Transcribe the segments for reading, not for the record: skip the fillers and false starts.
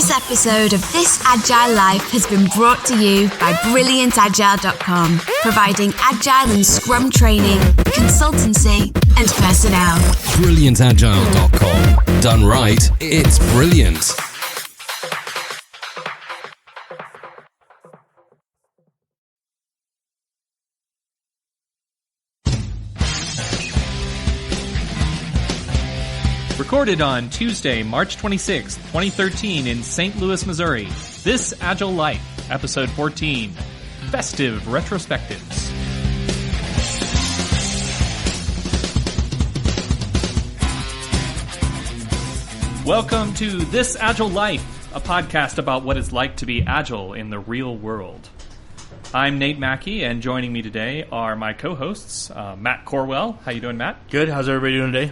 This episode of This Agile Life has been brought to you by BrilliantAgile.com, providing Agile and Scrum training, consultancy, and personnel. BrilliantAgile.com. Done right, it's brilliant. Recorded on Tuesday, March 26, 2013 in St. Louis, Missouri. This Agile Life, Episode 14, Festive Retrospectives. Welcome to This Agile Life, a podcast about what it's like to be agile in the real world. I'm Nate Mackey, and joining me today are my co-hosts, Matt Corwell. How you doing, Matt? Good. How's everybody doing today?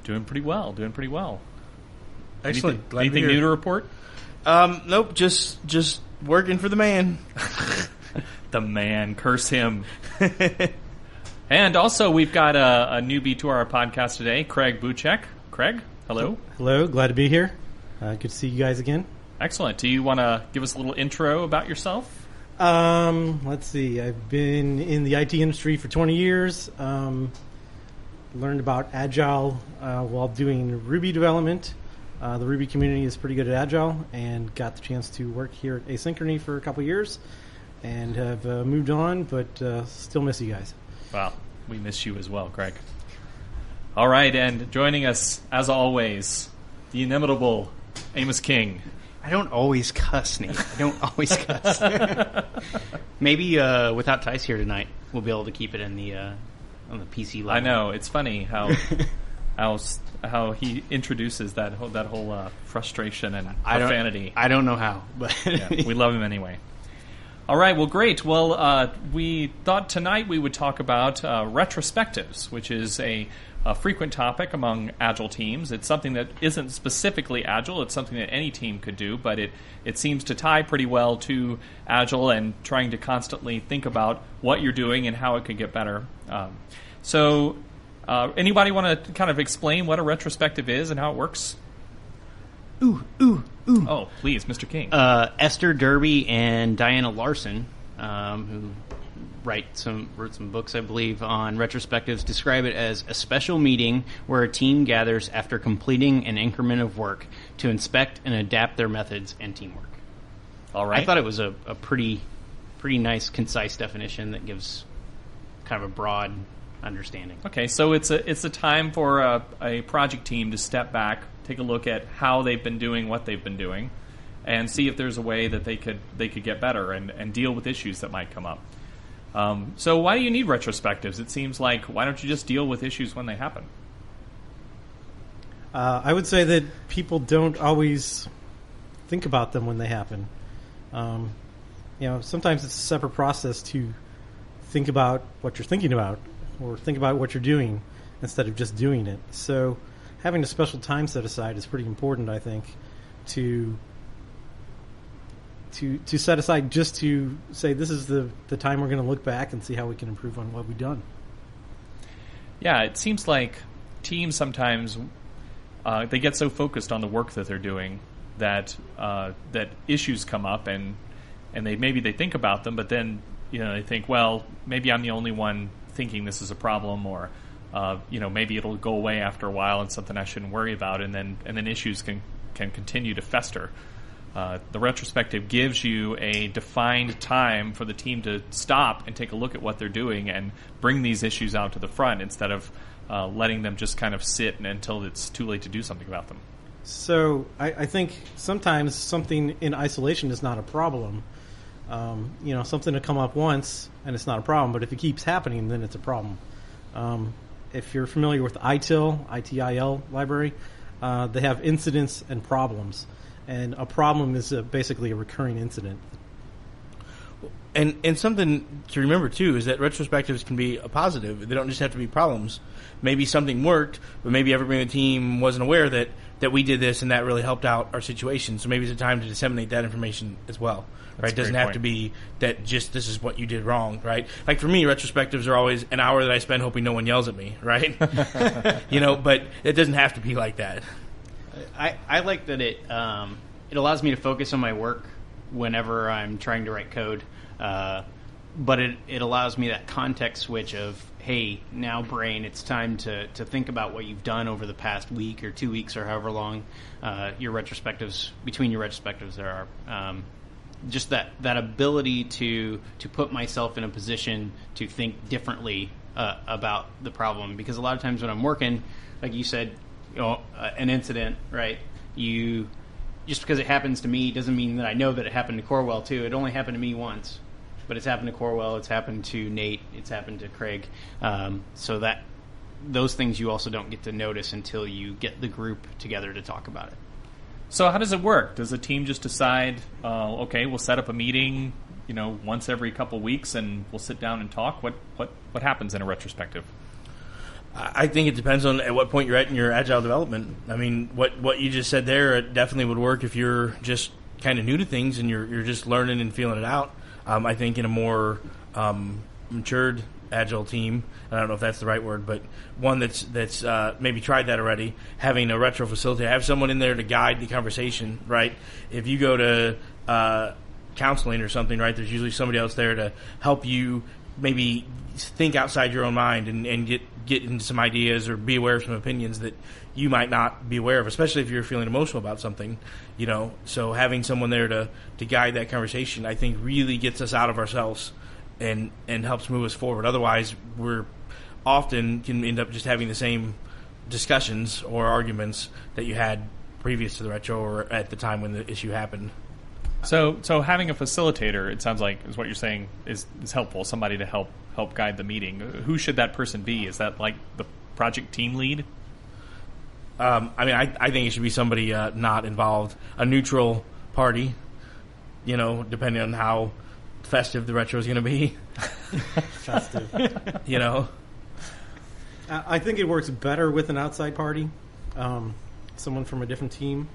Doing pretty well. Excellent. Anything new to report? Nope. Just working for the man. The man. Curse him. And also, we've got a newbie to our podcast today, Craig Buchek. Craig, hello. Hello. Glad to be here. Good to see you guys again. Excellent. Do you want to give us a little intro about yourself? Let's see. I've been in the IT industry for 20 years. Learned about Agile while doing Ruby development. The Ruby community is pretty good at Agile, and got the chance to work here at Asynchrony for a couple years, and have moved on, but still miss you guys. Wow, we miss you as well, Craig. All right, and joining us, as always, the inimitable Amos King. I don't always cuss, Nate. I don't always cuss. Maybe without Tice here tonight, we'll be able to keep it in the on the PC level. I know, it's funny how he introduces that whole frustration and profanity. I don't know how, but yeah, we love him anyway. All right, well, great. Well, we thought tonight we would talk about retrospectives, which is a frequent topic among Agile teams. It's something that isn't specifically Agile. It's something that any team could do, but it seems to tie pretty well to Agile and trying to constantly think about what you're doing and how it could get better. So anybody want to kind of explain what a retrospective is and how it works? Ooh. Oh, please, Mr. King. Esther Derby and Diana Larson, who wrote some books, I believe, on retrospectives, describe it as a special meeting where a team gathers after completing an increment of work to inspect and adapt their methods and teamwork. All right. I thought it was a pretty nice, concise definition that gives kind of a broad understanding. Okay, so it's a time for a project team to step back, take a look at how they've been doing what they've been doing, and see if there's a way that they could get better and deal with issues that might come up. So why do you need retrospectives? It seems like, why don't you just deal with issues when they happen? I would say that people don't always think about them when they happen. Sometimes it's a separate process to think about what you're thinking about, or think about what you're doing instead of just doing it. So having a special time set aside is pretty important, I think, to set aside just to say this is the time we're going to look back and see how we can improve on what we've done. Yeah, it seems like teams sometimes they get so focused on the work that they're doing that issues come up and they think about them, but then they think, well, maybe I'm the only one thinking this is a problem, or maybe it'll go away after a while and something I shouldn't worry about, and then issues can continue to fester. The retrospective gives you a defined time for the team to stop and take a look at what they're doing and bring these issues out to the front instead of letting them just kind of sit until it's too late to do something about them. So I think sometimes something in isolation is not a problem. Something to come up once and it's not a problem, but if it keeps happening, then it's a problem. If you're familiar with ITIL library, they have incidents and problems. And a problem is basically a recurring incident. And something to remember, too, is that retrospectives can be a positive. They don't just have to be problems. Maybe something worked, but maybe everybody on the team wasn't aware that we did this and that really helped out our situation. So maybe it's a time to disseminate that information as well. Right? It doesn't have to be that just this is what you did wrong, right? Like for me, retrospectives are always an hour that I spend hoping no one yells at me, right? But it doesn't have to be like that. I like that it allows me to focus on my work whenever I'm trying to write code. But it allows me that context switch of, hey, now brain, it's time to think about what you've done over the past week or 2 weeks or however long your retrospectives, between your retrospectives there are. Just that ability to put myself in a position to think differently about the problem. Because a lot of times when I'm working, like you said, an incident, right? Just because it happens to me doesn't mean that I know that it happened to Corwell too. It only happened to me once. But it's happened to Corwell, it's happened to Nate, it's happened to Craig. So that those things you also don't get to notice until you get the group together to talk about it. So how does it work? Does the team just decide, okay, we'll set up a meeting, once every couple weeks, and we'll sit down and talk? What happens in a retrospective? I think it depends on at what point you're at in your agile development. I mean, what you just said there, it definitely would work if you're just kind of new to things and you're just learning and feeling it out. I think in a more matured agile team, I don't know if that's the right word, but one that's maybe tried that already, having a retro facilitator, have someone in there to guide the conversation, right? If you go to counseling or something, right, there's usually somebody else there to help you maybe think outside your own mind and get into some ideas or be aware of some opinions that you might not be aware of, especially if you're feeling emotional about something, So having someone there to guide that conversation, I think, really gets us out of ourselves and helps move us forward. Otherwise, we're often can end up just having the same discussions or arguments that you had previous to the retro or at the time when the issue happened. So having a facilitator, it sounds like, is what you're saying, is helpful. Somebody to help guide the meeting. Who should that person be? Is that like the project team lead? I think it should be somebody not involved, a neutral party. Depending on how festive the retro is going to be. Festive. I think it works better with an outside party, someone from a different team.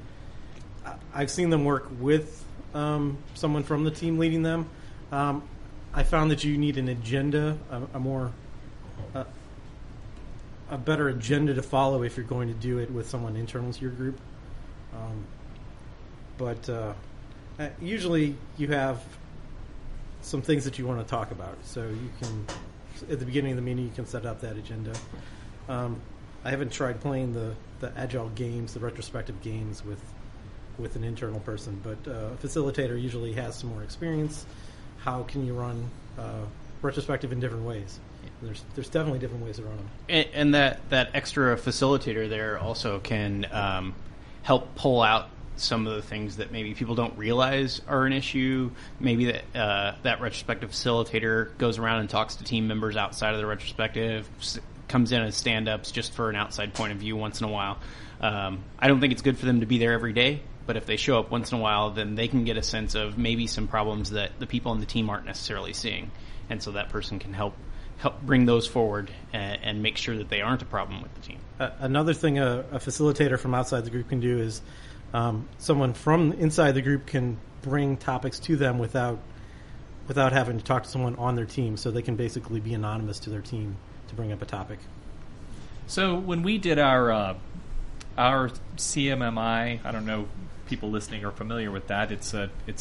I've seen them work with someone from the team leading them. I found that you need an agenda, a better agenda to follow if you're going to do it with someone internal to your group. But usually you have some things that you want to talk about. So you can, at the beginning of the meeting, you can set up that agenda. I haven't tried playing the Agile games, the retrospective games with an internal person, but a facilitator usually has some more experience. How can you run retrospective in different ways? There's definitely different ways to run them. And that extra facilitator there also can help pull out some of the things that maybe people don't realize are an issue. Maybe that retrospective facilitator goes around and talks to team members outside of the retrospective, comes in as stand-ups just for an outside point of view once in a while. I don't think it's good for them to be there every day, but if they show up once in a while, then they can get a sense of maybe some problems that the people on the team aren't necessarily seeing. And so that person can help bring those forward and make sure that they aren't a problem with the team. Another thing a facilitator from outside the group can do is someone from inside the group can bring topics to them without having to talk to someone on their team, so they can basically be anonymous to their team to bring up a topic. So when we did our CMMI, I don't know if people listening are familiar with that. It's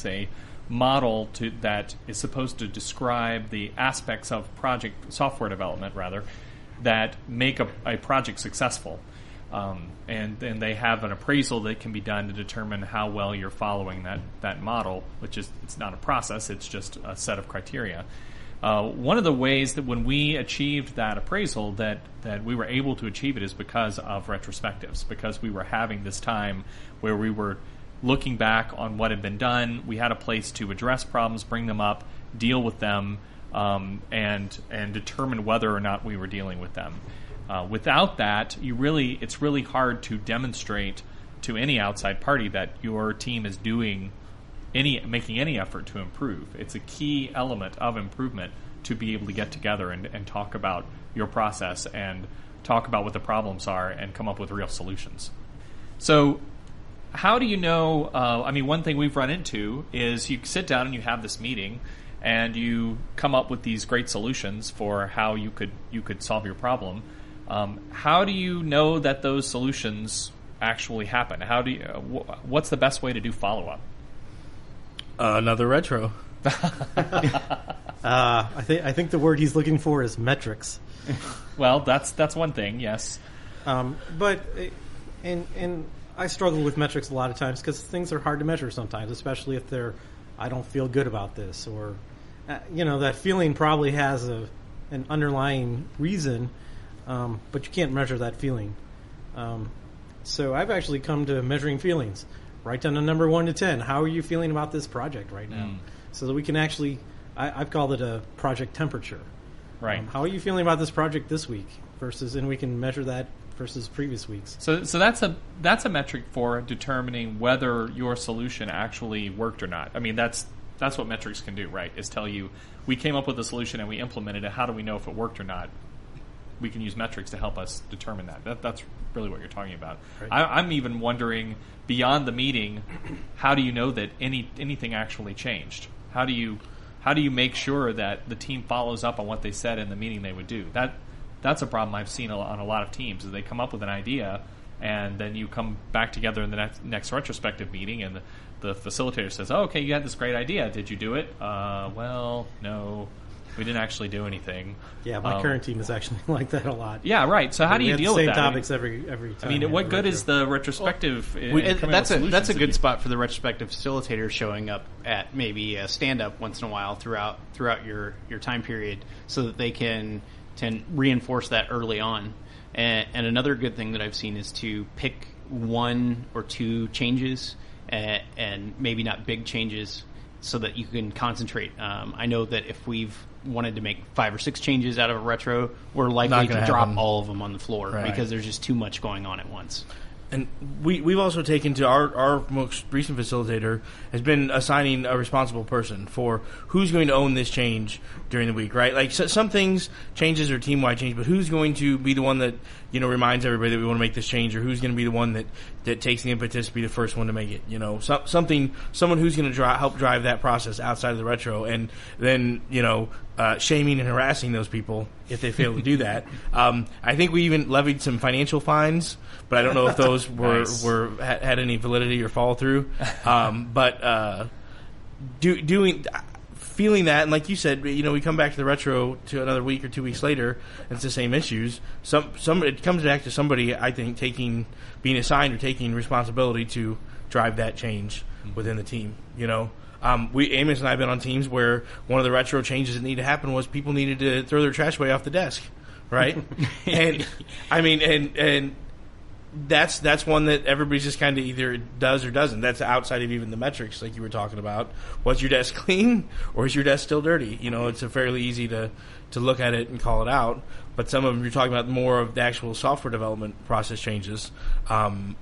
a model that is supposed to describe the aspects of software development that make a project successful. And then they have an appraisal that can be done to determine how well you're following that model, which is, it's not a process, it's just a set of criteria. One of the ways that when we achieved that appraisal that we were able to achieve it is because of retrospectives, because we were having this time where we were looking back on what had been done. We had a place to address problems, bring them up, deal with them, and determine whether or not we were dealing with them. Without that, it's really hard to demonstrate to any outside party that your team is making any effort to improve. It's a key element of improvement to be able to get together and talk about your process and talk about what the problems are and come up with real solutions. So how do you know, one thing we've run into is you sit down and you have this meeting and you come up with these great solutions for how you could solve your problem. How do you know that those solutions actually happen? How do you? What's the best way to do follow up? Another retro. I think the word he's looking for is metrics. Well, that's one thing. Yes, but and I struggle with metrics a lot of times because things are hard to measure sometimes, especially if they're I don't feel good about this, or that feeling probably has an underlying reason, but you can't measure that feeling. So I've actually come to measuring feelings. Write down a number 1 to 10. How are you feeling about this project right now? So that we can actually, I've called it a project temperature. Right. How are you feeling about this project this week and we can measure that versus previous weeks. So that's a metric for determining whether your solution actually worked or not. I mean, that's what metrics can do, right? Is tell you we came up with a solution and we implemented it. How do we know if it worked or not? We can use metrics to help us determine that. That's really what you're talking about. Right. I'm even wondering, beyond the meeting, how do you know that anything actually changed? How do you make sure that the team follows up on what they said in the meeting they would do? That's a problem I've seen on a lot of teams, is they come up with an idea and then you come back together in the next retrospective meeting and the facilitator says, "Oh, okay, you had this great idea. Did you do it?" Well, no. We didn't actually do anything. Yeah, my current team is actually like that a lot. Yeah, right. So how do you deal with that? Same topics every time. I mean, what good is the retrospective? That's a good spot for the retrospective facilitator showing up at maybe a stand-up once in a while throughout your time period, so that they can reinforce that early on. And another good thing that I've seen is to pick 1 or 2 changes and maybe not big changes, so that you can concentrate. I know that if we've wanted to make 5 or 6 changes out of a retro, we're likely to drop all of them on the floor, right, because there's just too much going on at once. And we've also taken to our most recent facilitator has been assigning a responsible person for who's going to own this change during the week, right? Like some things, changes are team-wide change, but who's going to be the one that reminds everybody that we want to make this change, or who's going to be the one that takes the impetus to be the first one to make it? Someone who's going to help drive that process outside of the retro, and then shaming and harassing those people if they fail to do that. I think we even levied some financial fines, but I don't know if those had any validity or follow through. Feeling that, and like you said, we come back to the retro to another week or 2 weeks later, and it's the same issues. It comes back to somebody, I think, being assigned or taking responsibility to drive that change within the team. Amos and I have been on teams where one of the retro changes that needed to happen was people needed to throw their trash away off the desk, right? And I mean, and that's one that everybody's just kind of either does or doesn't. That's outside of even the metrics, like you were talking about. Was your desk clean, or is your desk still dirty? It's a fairly easy to look at it and call it out. But some of them, you're talking about more of the actual software development process changes. You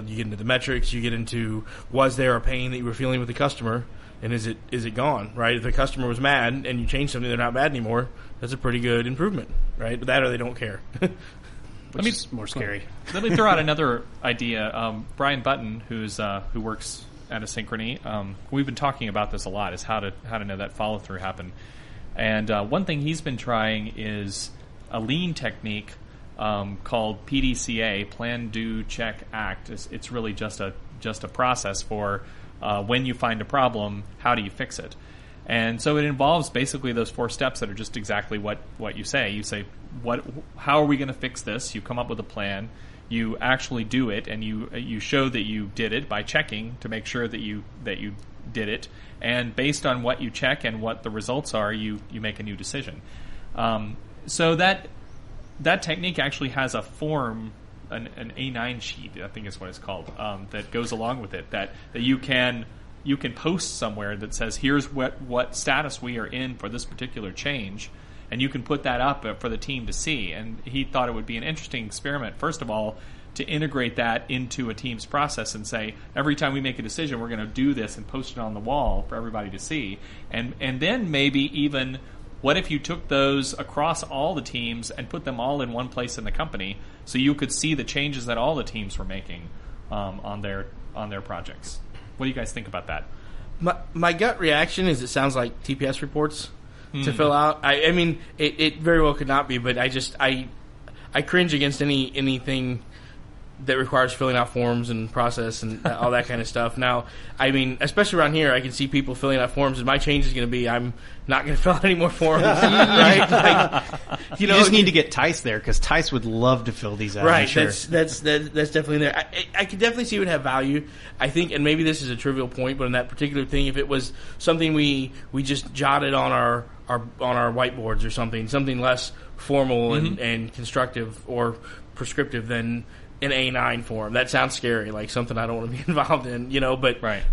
get into the metrics, you get into, was there a pain that you were feeling with the customer, and is it gone, right? If the customer was mad and you change something, they're not mad anymore, that's a pretty good improvement, right? But that, or they don't care. Which is more scary. Let me throw out another idea. Brian Button, who works at Asynchrony, we've been talking about this a lot, is how to know that follow-through happen. And one thing he's been trying is a lean technique called PDCA, Plan, Do, Check, Act. It's really just a process for when you find a problem, how do you fix it? And so it involves basically those 4 steps that are just exactly what you say. You say, how are we going to fix this? You come up with a plan. You actually do it, and you show that you did it by checking to make sure that you did it. And based on what you check and what the results are, you make a new decision. So that technique actually has a form, an A9 sheet, I think is what it's called, that goes along with it, that you can post somewhere that says, here's what status we are in for this particular change, and you can put that up for the team to see. And he thought it would be an interesting experiment, first of all, to integrate that into a team's process and say, every time we make a decision, we're going to do this and post it on the wall for everybody to see. And then maybe even, what if you took those across all the teams and put them all in one place in the company, so you could see the changes that all the teams were making on their projects? What do you guys think about that? My gut reaction is it sounds like TPS reports to fill out. I mean, it very well could not be, but I cringe against anything that requires filling out forms and process and all that kind of stuff. Now, I mean, especially around here, I can see people filling out forms, and my change is going to be I'm not going to fill out any more forms, right? Like, you just need to get Tice there, because Tice would love to fill these out. Right, I'm sure. that's definitely there. I could definitely see it would have value. I think, and maybe this is a trivial point, but in that particular thing, if it was something we just jotted on our whiteboards or something less formal and constructive or prescriptive than an A9 form. That sounds scary, like something I don't want to be involved in,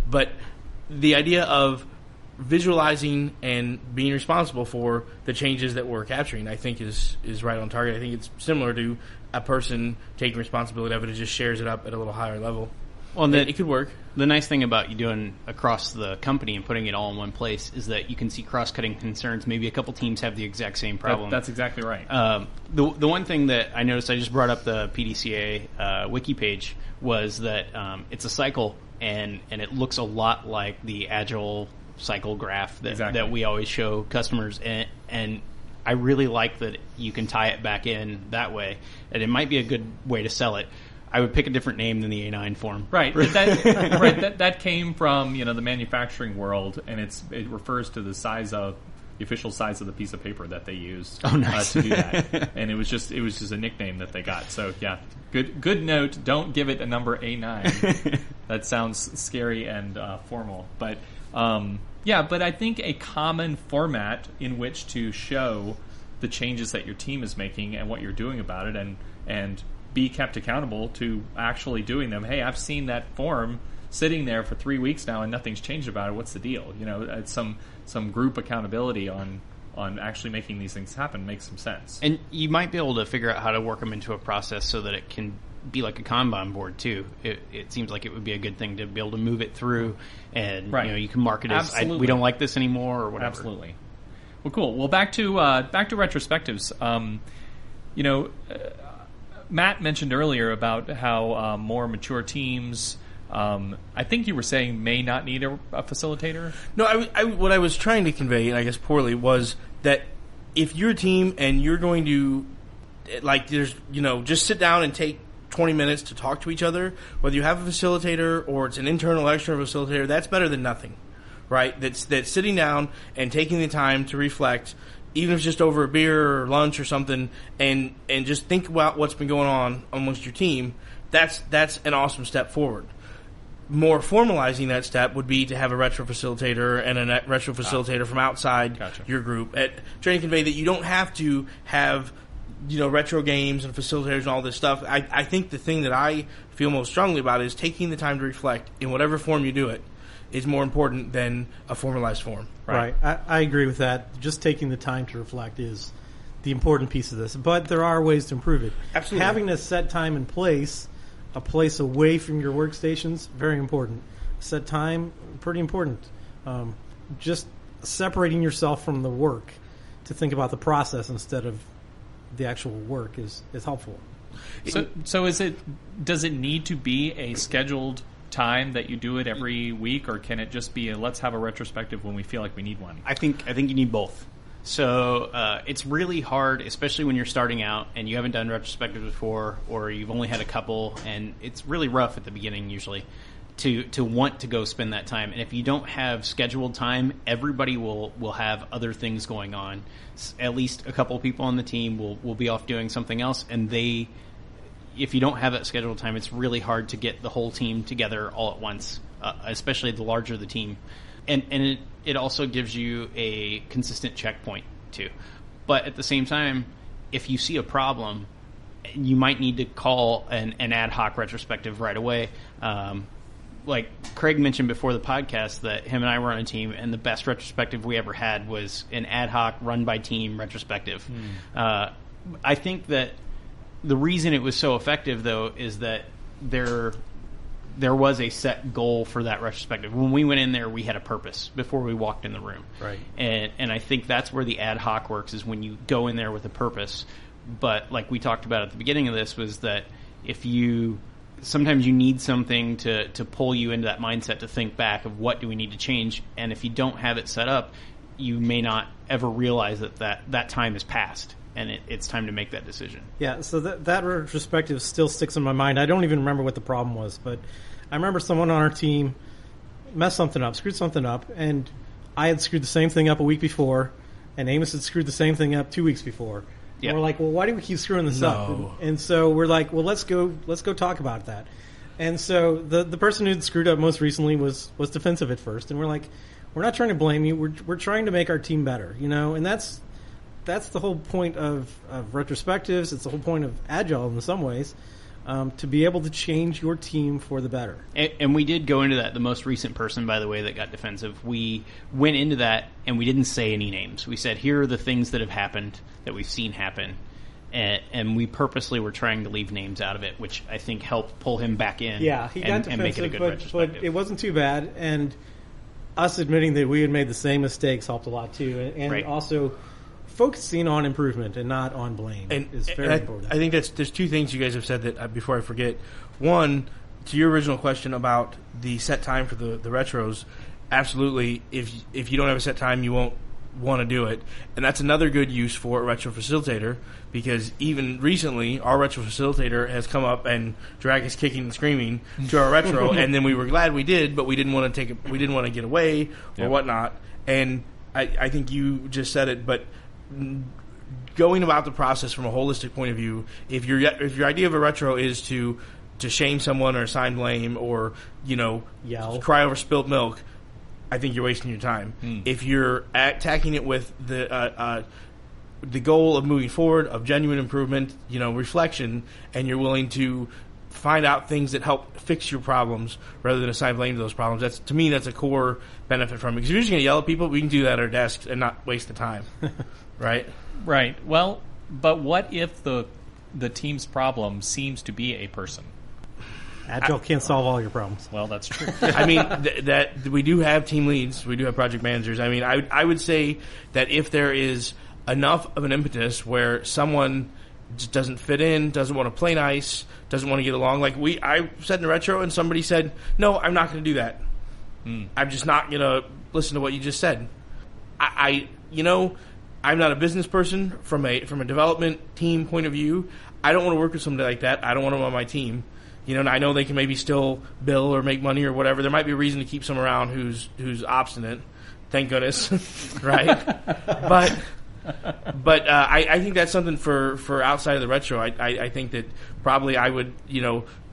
but the idea of visualizing and being responsible for the changes that we're capturing, I think is right on target. I think it's similar to a person taking responsibility of it and just shares it up at a little higher level. Well, it could work. The nice thing about you doing across the company and putting it all in one place is that you can see cross-cutting concerns. Maybe a couple teams have the exact same problem. That's exactly right. The one thing that I noticed, I just brought up the PDCA wiki page, was that it's a cycle, and it looks a lot like the Agile cycle graph that we always show customers, and I really like that you can tie it back in that way, and it might be a good way to sell it. I would pick a different name than the A9 form. Right. That came from the manufacturing world, and it refers to the official size of the piece of paper that they used to do that. And it was just a nickname that they got. So yeah, good note. Don't give it a number A9. That sounds scary and formal. But but I think a common format in which to show the changes that your team is making and what you're doing about it, and be kept accountable to actually doing them. Hey, I've seen that form sitting there for 3 weeks now and nothing's changed about it. What's the deal? It's some group accountability on actually making these things happen makes some sense. And you might be able to figure out how to work them into a process so that it can be like a Kanban board too. It seems like it would be a good thing to be able to move it through, and you can mark it as we don't like this anymore or whatever. Absolutely. Well, cool. Well, back to retrospectives. Matt mentioned earlier about how more mature teams, I think you were saying, may not need a facilitator. No, what I was trying to convey, and I guess poorly, was that if you're a team and you're going to, just sit down and take 20 minutes to talk to each other, whether you have a facilitator or it's an internal external facilitator, that's better than nothing, right? That's sitting down and taking the time to reflect, even if it's just over a beer or lunch or something, and just think about what's been going on amongst your team. That's an awesome step forward. More formalizing that step would be to have a retro facilitator and a retro facilitator from outside your group. Trying to convey that you don't have to have retro games and facilitators and all this stuff. I think the thing that I feel most strongly about is taking the time to reflect in whatever form you do it is more important than a formalized form. Right. I agree with that. Just taking the time to reflect is the important piece of this. But there are ways to improve it. Absolutely. Having a set time and place, a place away from your workstations, very important. Set time, pretty important. Just separating yourself from the work to think about the process instead of the actual work is helpful. So does it need to be a scheduled time that you do it every week, or can it just be let's have a retrospective when we feel like we need one? I think you need both. So it's really hard, especially when you're starting out and you haven't done retrospectives before, or you've only had a couple, and it's really rough at the beginning usually to want to go spend that time. And if you don't have scheduled time, everybody will have other things going on. At least a couple of people on the team will be off doing something else, and if you don't have that scheduled time, it's really hard to get the whole team together all at once, especially the larger the team. And it also gives you a consistent checkpoint, too. But at the same time, if you see a problem, you might need to call an ad hoc retrospective right away. Like Craig mentioned before the podcast that him and I were on a team, and the best retrospective we ever had was an ad hoc run-by-team retrospective. I think that the reason it was so effective, though, is that there was a set goal for that retrospective. When we went in there, we had a purpose before we walked in the room. Right. And I think that's where the ad hoc works, is when you go in there with a purpose. But like we talked about at the beginning of this, was that sometimes you need something to pull you into that mindset to think back of what do we need to change. And if you don't have it set up, you may not ever realize that time has passed. and it's time to make that decision. Yeah, so that retrospective still sticks in my mind. I don't even remember what the problem was, but I remember someone on our team messed something up, screwed something up, and I had screwed the same thing up a week before, and Amos had screwed the same thing up 2 weeks before. Yep. And we're like, well, why do we keep screwing this up? And so we're like, well, let's go talk about that. And so the person who'd screwed up most recently was defensive at first, and we're like, we're not trying to blame you. We're trying to make our team better, and that's the whole point of retrospectives. It's the whole point of Agile in some ways, to be able to change your team for the better. And we did go into that. The most recent person, by the way, that got defensive, we went into that and we didn't say any names. We said, here are the things that have happened, that we've seen happen. And we purposely were trying to leave names out of it, which I think helped pull him back in. Yeah, he got defensive, and make it a good retrospective. But it wasn't too bad. And us admitting that we had made the same mistakes helped a lot too. And right. Also focusing on improvement and not on blame is very important. I think there's two things you guys have said that before I forget. One, to your original question about the set time for the retros, absolutely. If you don't have a set time, you won't want to do it. And that's another good use for a retro facilitator, because even recently our retro facilitator has come up and dragged us kicking and screaming to our retro, and then we were glad we did, but we didn't want to get away or whatnot. And I think you just said it, but going about the process from a holistic point of view, if your idea of a retro is to shame someone or assign blame or yell, cry over spilt milk, I think you're wasting your time. If you're attacking it with the goal of moving forward, of genuine improvement, reflection, and you're willing to find out things that help fix your problems rather than assign blame to those problems, to me that's a core benefit from it. Because if you're just going to yell at people, we can do that at our desks and not waste the time, right? Right. Well, but what if the team's problem seems to be a person? Agile can't solve all your problems. Well, that's true. I mean, that we do have team leads, we do have project managers. I mean, I would say that if there is enough of an impetus where someone just doesn't fit in, doesn't want to play nice, doesn't want to get along, like I said in the retro, and somebody said, "No, I'm not going to do that. I'm just not going to listen to what you just said." I'm not a business person from a development team point of view. I don't want to work with somebody like that. I don't want them on my team. And I know they can maybe still bill or make money or whatever. There might be a reason to keep someone around who's obstinate. Thank goodness, right? But I think that's something for outside of the retro. I think that probably I would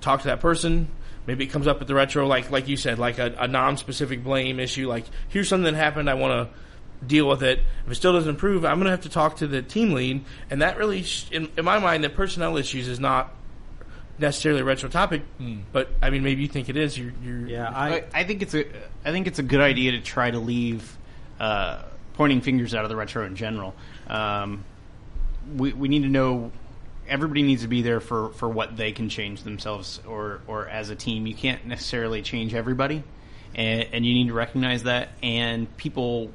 talk to that person. Maybe it comes up at the retro, like you said, like a non-specific blame issue. Like, here's something that happened. I want to deal with it. If it still doesn't improve, I'm going to have to talk to the team lead. And that really, in my mind, that personnel issues is not necessarily a retro topic, but I mean, maybe you think it is. I think it's a good idea to try to leave pointing fingers out of the retro in general. We need to know. Everybody needs to be there for what they can change themselves or as a team. You can't necessarily change everybody, and you need to recognize that. And people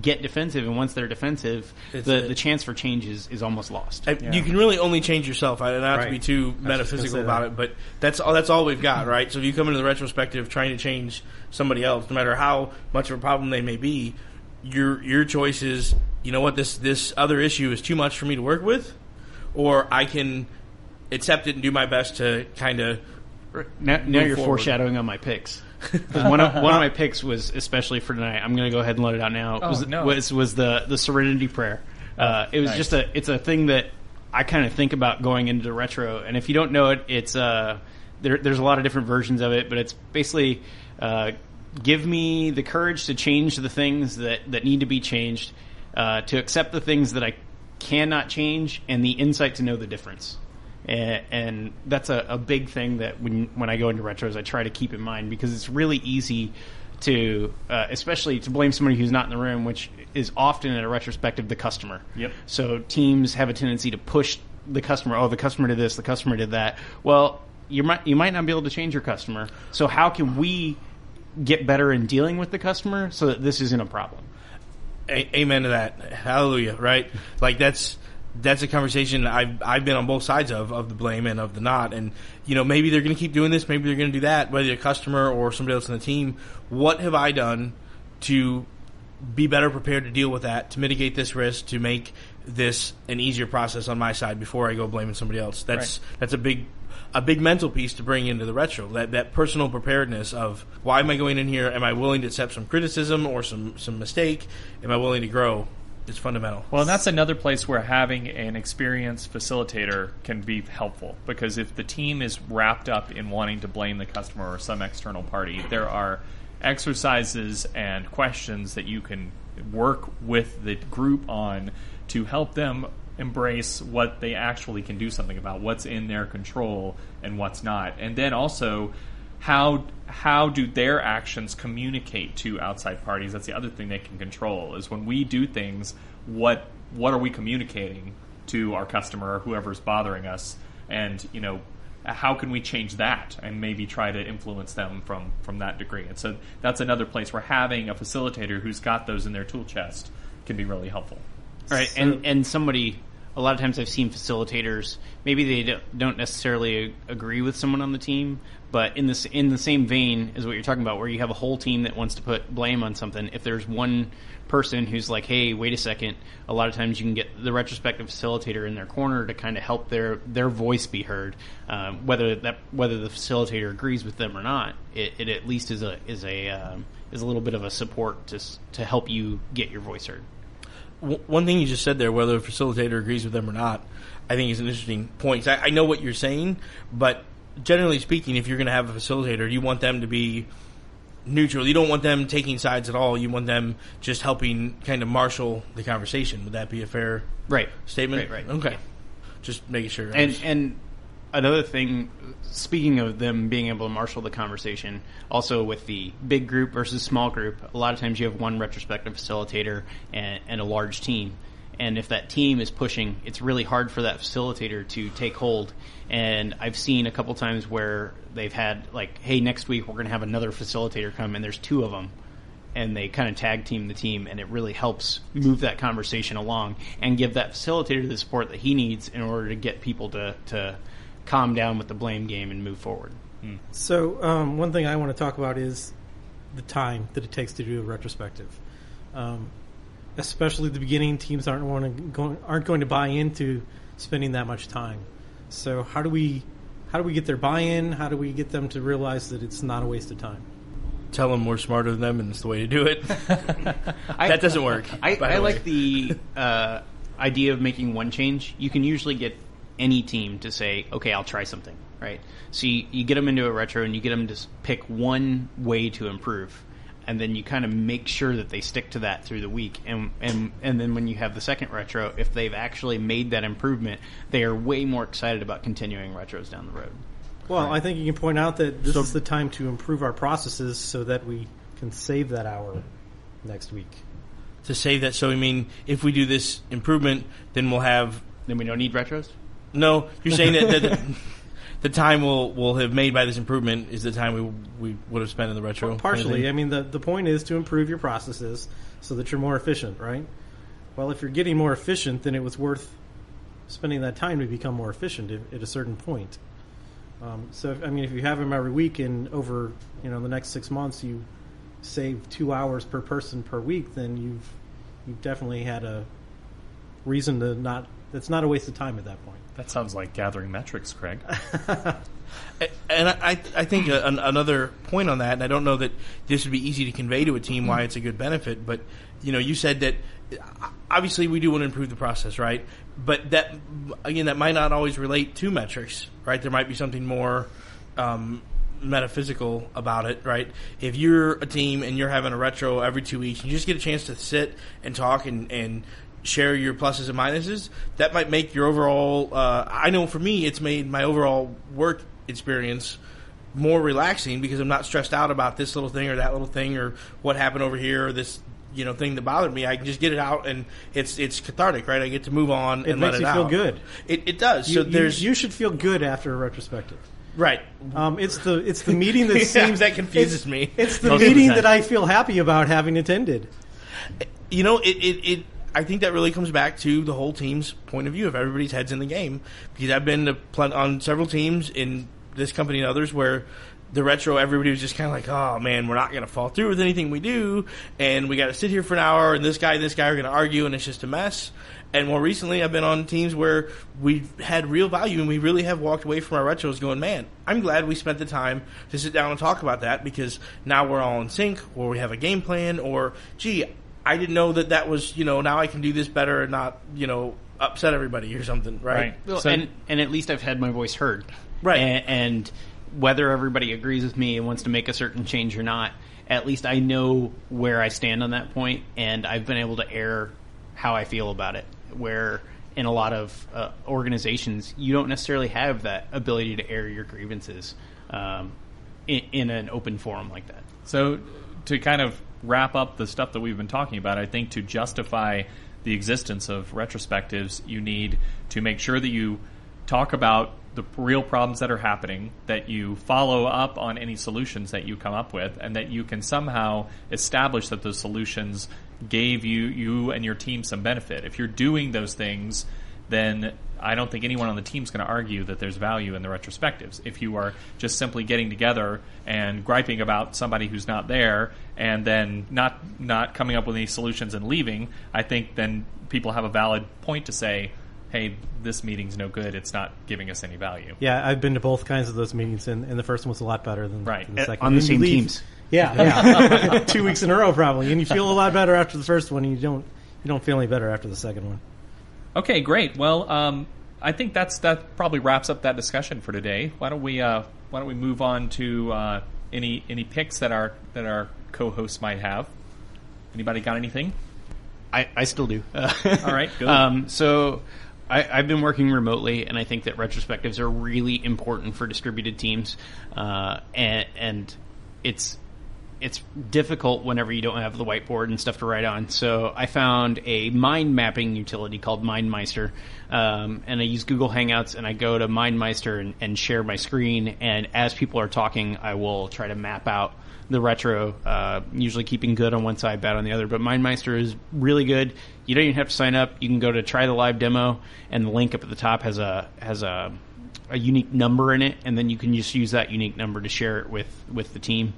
get defensive, and once they're defensive, the chance for change is almost lost. You can really only change yourself. I don't have to be too metaphysical about it, but that's all we've got, right? So if you come into the retrospective trying to change somebody else, no matter how much of a problem they may be, your choice is, you know what, this other issue is too much for me to work with, or I can accept it and do my best to kind of now you're forward. Foreshadowing on my picks. One of my picks was, especially for tonight, I'm going to go ahead and let it out now. Was the Serenity Prayer. It was nice. It's a thing that I kind of think about going into the retro. And if you don't know it, it's there's a lot of different versions of it, but it's basically give me the courage to change the things that need to be changed, to accept the things that I cannot change, and the insight to know the difference. And that's a big thing that when I go into retros, I try to keep in mind, because it's really easy to, especially to blame somebody who's not in the room, which is often in a retrospective the customer. Yep. So teams have a tendency to push the customer. Oh, the customer did this, the customer did that. Well, you might not be able to change your customer. So how can we get better in dealing with the customer so that this isn't a problem? Amen to that. Hallelujah. Right? Like that's a conversation I've been on both sides of the blame and of the not. And, maybe they're going to keep doing this, maybe they're going to do that, whether a customer or somebody else on the team. What have I done to be better prepared to deal with that, to mitigate this risk, to make this an easier process on my side before I go blaming somebody else. That's a big mental piece to bring into the retro. That personal preparedness of, why am I going in here? Am I willing to accept some criticism or some mistake? Am I willing to grow? It's fundamental. Well, and that's another place where having an experienced facilitator can be helpful, because if the team is wrapped up in wanting to blame the customer or some external party, there are exercises and questions that you can work with the group on to help them embrace what they actually can do something about, what's in their control and what's not. And then also, how do their actions communicate to outside parties? That's the other thing they can control, is when we do things, what are we communicating to our customer or whoever's bothering us? And, how can we change that and maybe try to influence them from that degree? And so that's another place where having a facilitator who's got those in their tool chest can be really helpful. Right, and somebody, a lot of times I've seen facilitators, maybe they don't necessarily agree with someone on the team, but in the same vein as what you're talking about, where you have a whole team that wants to put blame on something, if there's one person who's like, hey, wait a second, a lot of times you can get the retrospective facilitator in their corner to kind of help their voice be heard, whether the facilitator agrees with them or not. It at least is a little bit of a support to help you get your voice heard. One thing you just said there, whether a facilitator agrees with them or not, I think is an interesting point. I know what you're saying, but generally speaking, if you're going to have a facilitator, you want them to be neutral. You don't want them taking sides at all. You want them just helping kind of marshal the conversation. Would that be a fair statement? Right. Okay. Just making sure. And another thing, speaking of them being able to marshal the conversation, also with the big group versus small group, a lot of times you have one retrospective facilitator and a large team. And if that team is pushing, it's really hard for that facilitator to take hold. And I've seen a couple times where they've had, like, hey, next week we're going to have another facilitator come, and there's two of them. And they kind of tag team the team, and it really helps move that conversation along and give that facilitator the support that he needs in order to get people to calm down with the blame game and move forward. So one thing I want to talk about is the time that it takes to do a retrospective. Especially at the beginning, teams aren't going to buy into spending that much time. So how do we get their buy-in? How do we get them to realize that it's not a waste of time? Tell them we're smarter than them, and it's the way to do it. That doesn't work. I like the idea of making one change. You can usually get any team to say, okay, I'll try something, right? So you get them into a retro, and you get them to pick one way to improve. And then you kind of make sure that they stick to that through the week. And then when you have the second retro, if they've actually made that improvement, they are way more excited about continuing retros down the road. Well, I think you can point out that this is the time to improve our processes so that we can save that hour next week. To save that, so I mean, if we do this improvement, then we'll have... Then we don't need retros? No, you're saying that the time we'll have made by this improvement is the time we would have spent in the retro? Well, partially. I mean, the point is to improve your processes so that you're more efficient, right? Well, if you're getting more efficient, then it was worth spending that time to become more efficient at a certain point. So, I mean, if you have them every week and over, the next 6 months you save 2 hours per person per week, then you've definitely had a reason to not. It's not a waste of time at that point. That sounds like gathering metrics, Craig. And I think another point on that, and I don't know that this would be easy to convey to a team why it's a good benefit, but you said that obviously we do want to improve the process, right? But that might not always relate to metrics, right? There might be something more metaphysical about it, right? If you're a team and you're having a retro every 2 weeks, you just get a chance to sit and talk and share your pluses and minuses, that might make your overall I know for me it's made my overall work experience more relaxing because I'm not stressed out about this little thing or that little thing or what happened over here or this thing that bothered me. I can just get it out and it's cathartic, right? I get to move on and let it out. It makes you feel good. It does. You should feel good after a retrospective. Right. It's the meeting that seems that confuses me. It's the meeting that I feel happy about having attended. I think that really comes back to the whole team's point of view, if everybody's head's in the game. Because I've been on several teams in this company and others where the retro, everybody was just kind of like, oh man, we're not going to fall through with anything we do, and we got to sit here for an hour, and this guy and this guy are going to argue, and it's just a mess. And more recently, I've been on teams where we've had real value, and we really have walked away from our retros going, man, I'm glad we spent the time to sit down and talk about that, because now we're all in sync, or we have a game plan, or, gee, I didn't know that was, now I can do this better and not, upset everybody or something, right? Well, So- and at least I've had my voice heard. Right. And whether everybody agrees with me and wants to make a certain change or not, at least I know where I stand on that point, and I've been able to air how I feel about it, where in a lot of organizations, you don't necessarily have that ability to air your grievances in an open forum like that. So to kind of wrap up the stuff that we've been talking about, I think to justify the existence of retrospectives, you need to make sure that you talk about the real problems that are happening, that you follow up on any solutions that you come up with, and that you can somehow establish that those solutions gave you and your team some benefit. If you're doing those things, then I don't think anyone on the team is going to argue that there's value in the retrospectives. If you are just simply getting together and griping about somebody who's not there and then not coming up with any solutions and leaving, I think then people have a valid point to say, hey, this meeting's no good. It's not giving us any value. Yeah, I've been to both kinds of those meetings, and the first one was a lot better than the second. On the And you same leave- teams. Yeah. 2 weeks in a row probably, and you feel a lot better after the first one, and you don't feel any better after the second one. Okay, great. Well, I think that probably wraps up that discussion for today. Why don't we move on to any picks that our co-hosts might have? Anybody got anything? I still do. All right, good. So I've been working remotely, and I think that retrospectives are really important for distributed teams, and it's difficult whenever you don't have the whiteboard and stuff to write on. So I found a mind mapping utility called MindMeister, and I use Google Hangouts, and I go to MindMeister and share my screen, and as people are talking, I will try to map out the retro, usually keeping good on one side, bad on the other. But MindMeister is really good. You don't even have to sign up. You can go to try the live demo, and the link up at the top has a unique number in it, and then you can just use that unique number to share it with the team.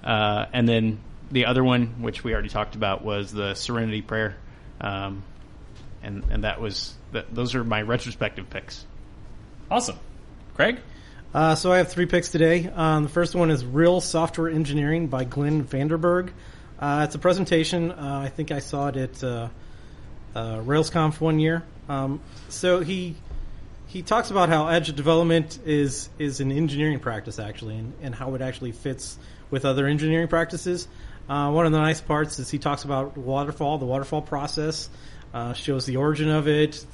And then the other one, which we already talked about, was the Serenity Prayer, and those are my retrospective picks. Awesome. Craig? So I have 3 picks today. The first one is Real Software Engineering by Glenn Vanderberg. It's a presentation. I think I saw it at RailsConf one year. So he talks about how Agile development is an engineering practice, actually, and how it actually fits with other engineering practices. One of the nice parts is he talks about the waterfall process, shows the origin of it.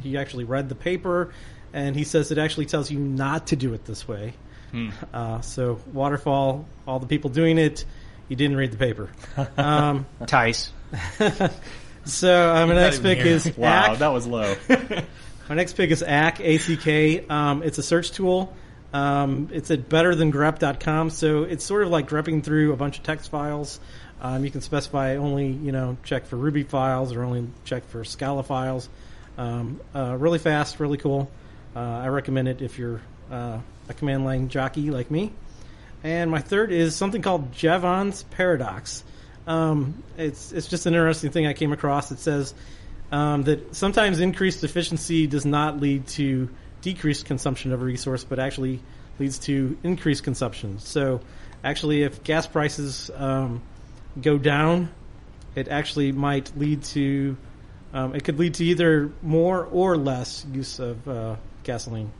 He actually read the paper, and he says it actually tells you not to do it this way. So waterfall, all the people doing it, you didn't read the paper. Tice. So my next pick is Wow, ACK. that was low. My next pick is ACK, A-C-K. It's a search tool. It's at betterthangrep.com, so it's sort of like grepping through a bunch of text files. You can specify only, check for Ruby files or only check for Scala files. Really fast, really cool. I recommend it if you're a command line jockey like me. And my third is something called Jevons Paradox. It's just an interesting thing I came across. It says that sometimes increased efficiency does not lead to decreased consumption of a resource, but actually leads to increased consumption. So actually, if gas prices go down, it actually might lead to it could lead to either more or less use of gasoline.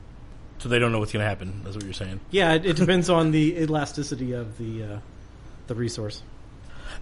So they don't know what's going to happen. That's what you're saying. Yeah, it depends on the elasticity of the resource.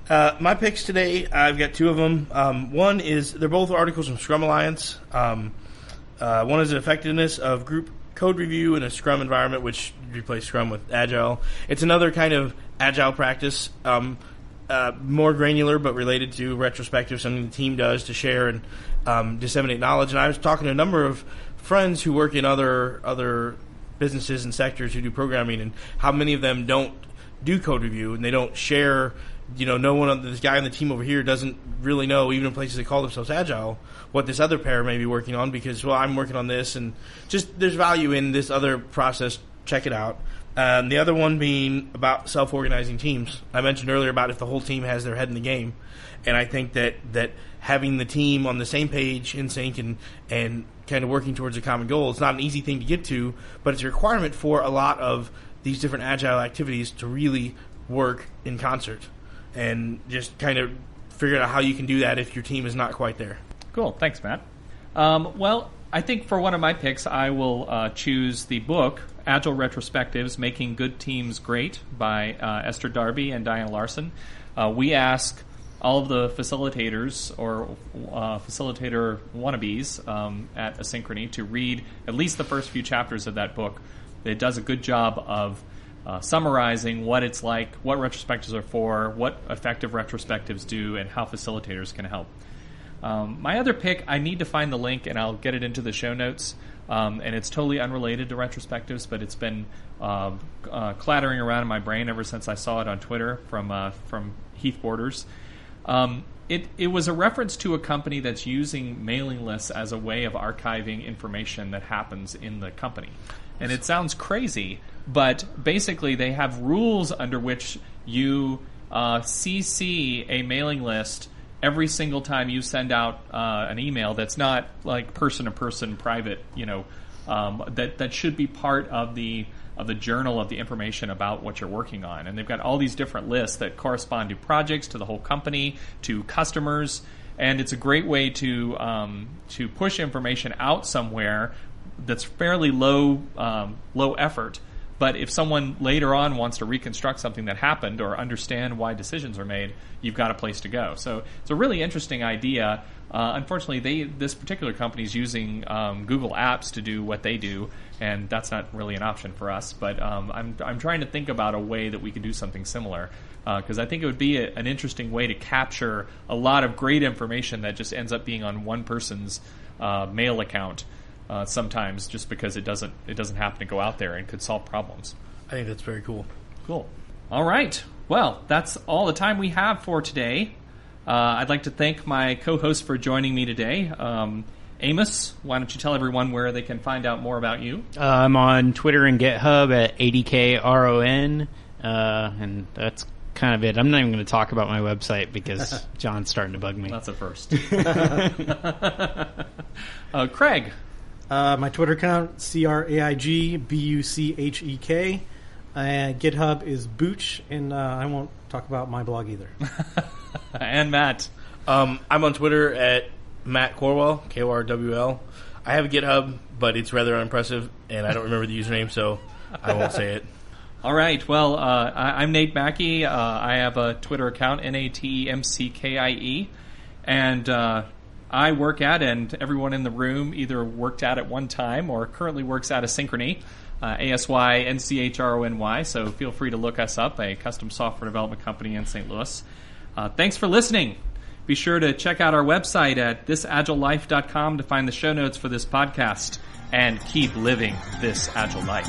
My picks today, I've got 2 of them. One is, they're both articles from Scrum Alliance. One is the effectiveness of group code review in a Scrum environment, which replaced Scrum with Agile. It's another kind of Agile practice, more granular but related to retrospective, something the team does to share and disseminate knowledge. And I was talking to a number of friends who work in other businesses and sectors who do programming, and how many of them don't do code review and they don't share. No one on this guy on the team over here doesn't really know, even in places that call themselves Agile, what this other pair may be working on, because, well, I'm working on this, and just there's value in this other process. Check it out. The other one being about self-organizing teams. I mentioned earlier about if the whole team has their head in the game, and I think that having the team on the same page, in sync, and kind of working towards a common goal, it's not an easy thing to get to, but it's a requirement for a lot of these different Agile activities to really work in concert, and just kind of figure out how you can do that if your team is not quite there. Cool. Thanks, Matt. Well, I think for one of my picks, I will choose the book, Agile Retrospectives, Making Good Teams Great by Esther Darby and Diana Larson. We ask all of the facilitators or facilitator wannabes at Asynchrony to read at least the first few chapters of that book. It does a good job of summarizing what it's like, what retrospectives are for, what effective retrospectives do, and how facilitators can help. My other pick, I need to find the link, and I'll get it into the show notes. And it's totally unrelated to retrospectives, but it's been clattering around in my brain ever since I saw it on Twitter from Heath Borders. It was a reference to a company that's using mailing lists as a way of archiving information that happens in the company. And it sounds crazy, but basically they have rules under which you CC a mailing list every single time you send out an email that's not like person-to-person private, that should be part of the journal of the information about what you're working on. And they've got all these different lists that correspond to projects, to the whole company, to customers, and it's a great way to push information out somewhere that's fairly low effort. But if someone later on wants to reconstruct something that happened or understand why decisions are made, you've got a place to go. So it's a really interesting idea. Unfortunately, this particular company is using Google Apps to do what they do, and that's not really an option for us. But I'm trying to think about a way that we could do something similar, because I think it would be an interesting way to capture a lot of great information that just ends up being on one person's mail account. Sometimes just because it doesn't happen to go out there and could solve problems. I think that's very cool. Cool. All right. Well, that's all the time we have for today. I'd like to thank my co-host for joining me today. Amos, why don't you tell everyone where they can find out more about you? I'm on Twitter and GitHub at ADKRON, and that's kind of it. I'm not even going to talk about my website because John's starting to bug me. That's a first. Craig. My Twitter account, CraigBuchek. GitHub is Booch, and I won't talk about my blog either. And Matt. I'm on Twitter at Matt Corwell, KORWL. I have a GitHub, but it's rather unimpressive, and I don't remember the username, so I won't say it. All right. Well, I'm Nate Mackey. I have a Twitter account, NateMckie, and I work at, and everyone in the room either worked at one time or currently works at Asynchrony, ASYNCHRONY, so feel free to look us up, a custom software development company in St. Louis. Thanks for listening. Be sure to check out our website at thisagilelife.com to find the show notes for this podcast, and keep living this agile life.